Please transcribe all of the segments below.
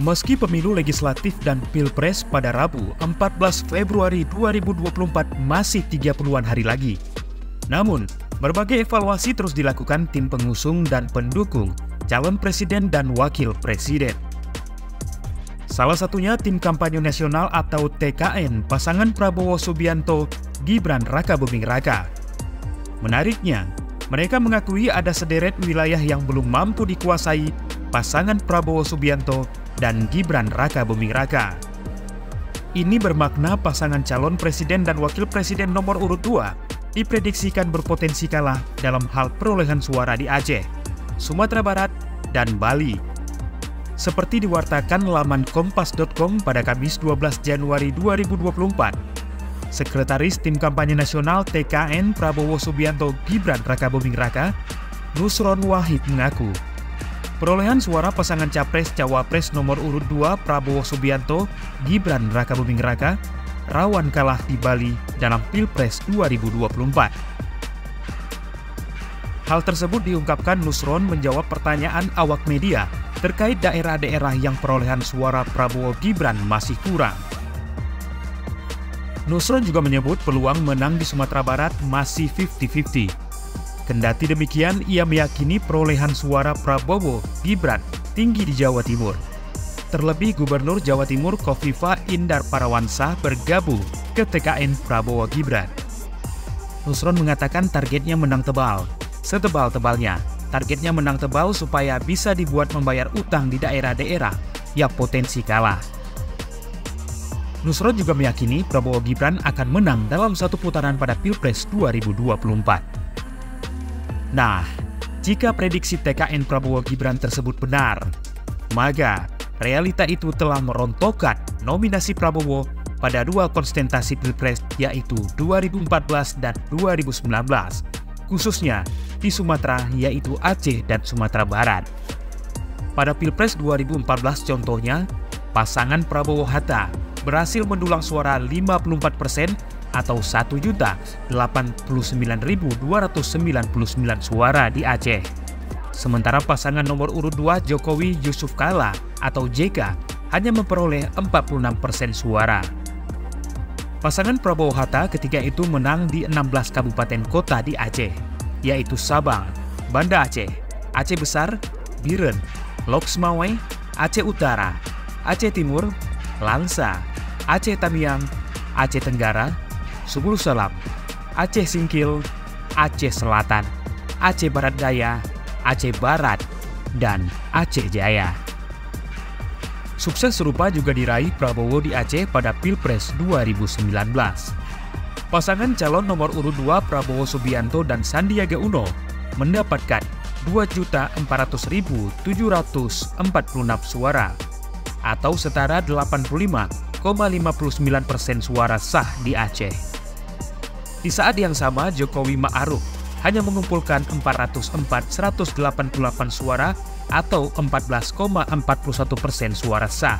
Meski pemilu legislatif dan pilpres pada Rabu 14 Februari 2024 masih 30-an hari lagi, namun berbagai evaluasi terus dilakukan tim pengusung dan pendukung calon presiden dan wakil presiden. Salah satunya tim kampanye nasional atau TKN pasangan Prabowo Subianto Gibran Rakabuming Raka. Menariknya, mereka mengakui ada sederet wilayah yang belum mampu dikuasai pasangan Prabowo Subianto dan Gibran Rakabuming Raka. Ini bermakna pasangan calon presiden dan wakil presiden nomor urut 2 diprediksikan berpotensi kalah dalam hal perolehan suara di Aceh, Sumatera Barat, dan Bali. Seperti diwartakan laman kompas.com pada Kamis 12 Januari 2024, Sekretaris Tim Kampanye Nasional TKN Prabowo Subianto Gibran Rakabuming Raka, Nusron Wahid mengaku, perolehan suara pasangan Capres-Cawapres nomor urut 2 Prabowo Subianto Gibran Rakabuming Raka rawan kalah di Bali dalam Pilpres 2024. Hal tersebut diungkapkan Nusron menjawab pertanyaan awak media terkait daerah-daerah yang perolehan suara Prabowo Gibran masih kurang. Nusron juga menyebut peluang menang di Sumatera Barat masih 50-50. Kendati demikian, ia meyakini perolehan suara Prabowo Gibran tinggi di Jawa Timur. Terlebih Gubernur Jawa Timur Kofifa Indar Parawansa bergabung ke TKN Prabowo Gibran. Nusron mengatakan targetnya menang tebal. Setebal-tebalnya, targetnya menang tebal supaya bisa dibuat membayar utang di daerah-daerah yang potensi kalah. Nusron juga meyakini Prabowo Gibran akan menang dalam satu putaran pada Pilpres 2024. Nah, jika prediksi TKN Prabowo Gibran tersebut benar, maka realita itu telah merontokkan nominasi Prabowo pada dua konsentrasi Pilpres yaitu 2014 dan 2019, khususnya di Sumatera yaitu Aceh dan Sumatera Barat. Pada Pilpres 2014 contohnya, pasangan Prabowo Hatta berhasil mendulang suara 54% atau 1.089.299 suara di Aceh. Sementara pasangan nomor urut 2 Jokowi Yusuf Kala atau JK hanya memperoleh 46% suara. Pasangan Prabowo Hatta ketika itu menang di 16 kabupaten kota di Aceh, yaitu Sabang, Banda Aceh, Aceh Besar, Biren, Lok Smawai, Aceh Utara, Aceh Timur, Langsa, Aceh Tamiang, Aceh Tenggara, Subul Salam, Aceh Singkil, Aceh Selatan, Aceh Barat Daya, Aceh Barat, dan Aceh Jaya. Sukses serupa juga diraih Prabowo di Aceh pada Pilpres 2019. Pasangan calon nomor urut 2 Prabowo Subianto dan Sandiaga Uno mendapatkan 2.400.746 suara atau setara 85,59% suara sah di Aceh. Di saat yang sama, Jokowi Ma'ruf hanya mengumpulkan 404.188 suara atau 14,41% suara sah.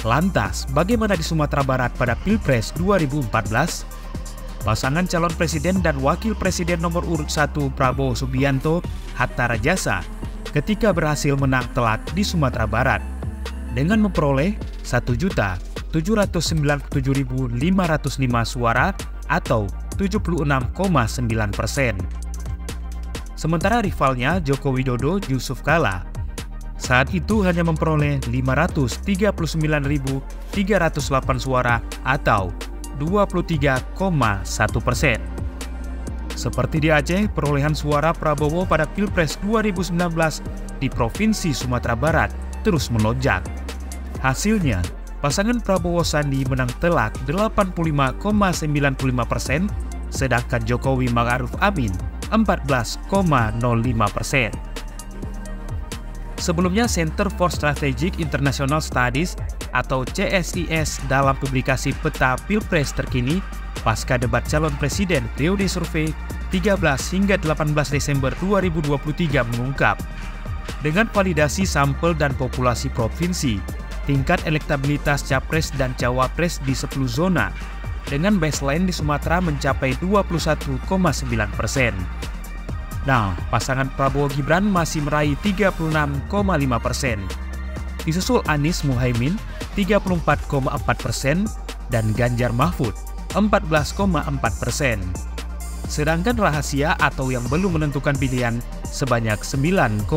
Lantas, bagaimana di Sumatera Barat pada Pilpres 2014? Pasangan calon presiden dan wakil presiden nomor urut 1 Prabowo Subianto Hatta Rajasa ketika berhasil menang telak di Sumatera Barat dengan memperoleh 1.797.505 suara atau 76,9%. Sementara rivalnya Joko Widodo Yusuf Kala saat itu hanya memperoleh 539.308 suara atau 23,1%. Seperti di Aceh, perolehan suara Prabowo pada Pilpres 2019 di Provinsi Sumatera Barat terus melonjak. Hasilnya, pasangan Prabowo Sandi menang telak 85,95%, sedangkan Jokowi Ma'ruf Amin 14,05%. Sebelumnya, Center for Strategic International Studies atau CSIS dalam publikasi peta Pilpres terkini pasca debat calon presiden periode survei 13 hingga 18 Desember 2023 mengungkap, dengan validasi sampel dan populasi provinsi, tingkat elektabilitas Capres dan Cawapres di 10 zona, dengan baseline di Sumatera mencapai 21,9%. Nah, pasangan Prabowo Gibran masih meraih 36,5%. Disusul Anies Muhaimin 34,4% dan Ganjar Mahfud 14,4%. Sedangkan rahasia atau yang belum menentukan pilihan sebanyak 9,1%.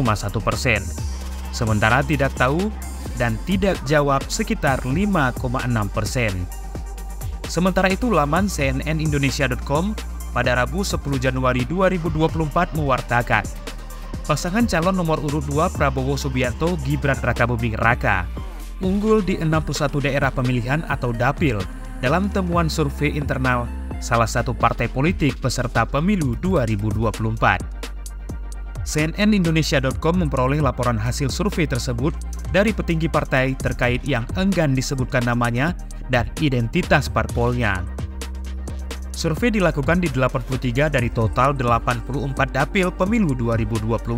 Sementara tidak tahu dan tidak jawab sekitar 5,6%. Sementara itu laman cnnindonesia.com pada Rabu 10 Januari 2024 mewartakan pasangan calon nomor urut 2 Prabowo Subianto Gibran Rakabuming Raka unggul di 61 daerah pemilihan atau dapil dalam temuan survei internal salah satu partai politik peserta pemilu 2024. cnnindonesia.com memperoleh laporan hasil survei tersebut dari petinggi partai terkait yang enggan disebutkan namanya dan identitas parpolnya. Survei dilakukan di 83 dari total 84 dapil pemilu 2024.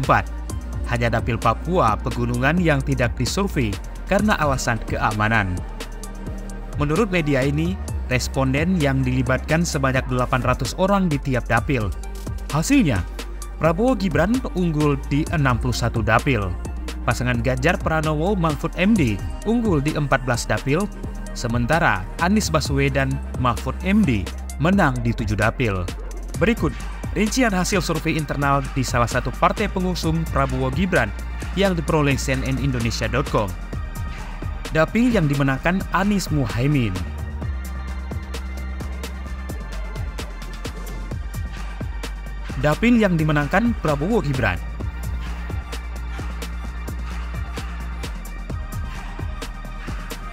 Hanya dapil Papua Pegunungan yang tidak disurvei karena alasan keamanan. Menurut media ini, responden yang dilibatkan sebanyak 800 orang di tiap dapil. Hasilnya, Prabowo Gibran unggul di 61 dapil. Pasangan Ganjar Pranowo Mahfud MD unggul di 14 dapil, sementara Anies Baswedan Mahfud MD menang di 7 dapil. Berikut rincian hasil survei internal di salah satu partai pengusung Prabowo Gibran yang diperoleh cnnindonesia.com. Dapil yang dimenangkan Anies Muhaimin. Dapil yang dimenangkan Prabowo Gibran.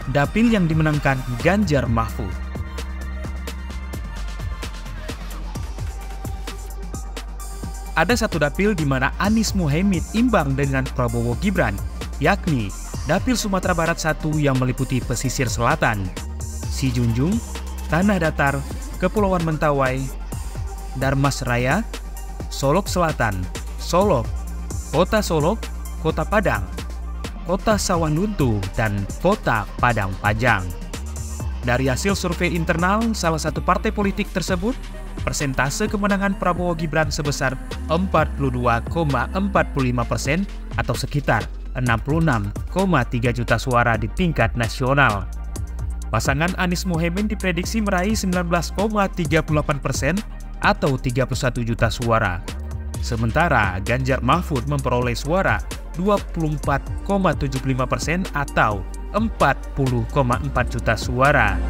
Dapil yang dimenangkan Ganjar Mahfud. Ada satu dapil di mana Anies Muhaimin imbang dengan Prabowo Gibran, yakni Dapil Sumatera Barat 1 yang meliputi pesisir selatan, Sijunjung, Tanah Datar, Kepulauan Mentawai, Darmas Raya, Solok Selatan, Solok, Kota Solok, Kota Padang, Kota Sawalunto, dan Kota Padang Panjang. Dari hasil survei internal salah satu partai politik tersebut, persentase kemenangan Prabowo Gibran sebesar 42,45% atau sekitar 66,3 juta suara di tingkat nasional. Pasangan Anies Muhaimin diprediksi meraih 19,38% atau 31 juta suara. Sementara Ganjar Mahfud memperoleh suara 24,75% atau 40,4 juta suara.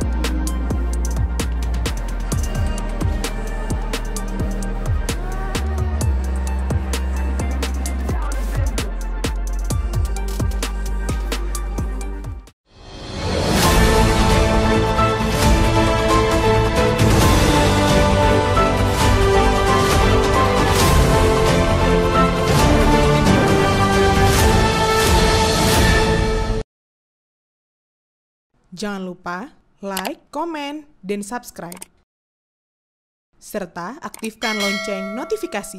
Jangan lupa like, komen, dan subscribe. Serta aktifkan lonceng notifikasi.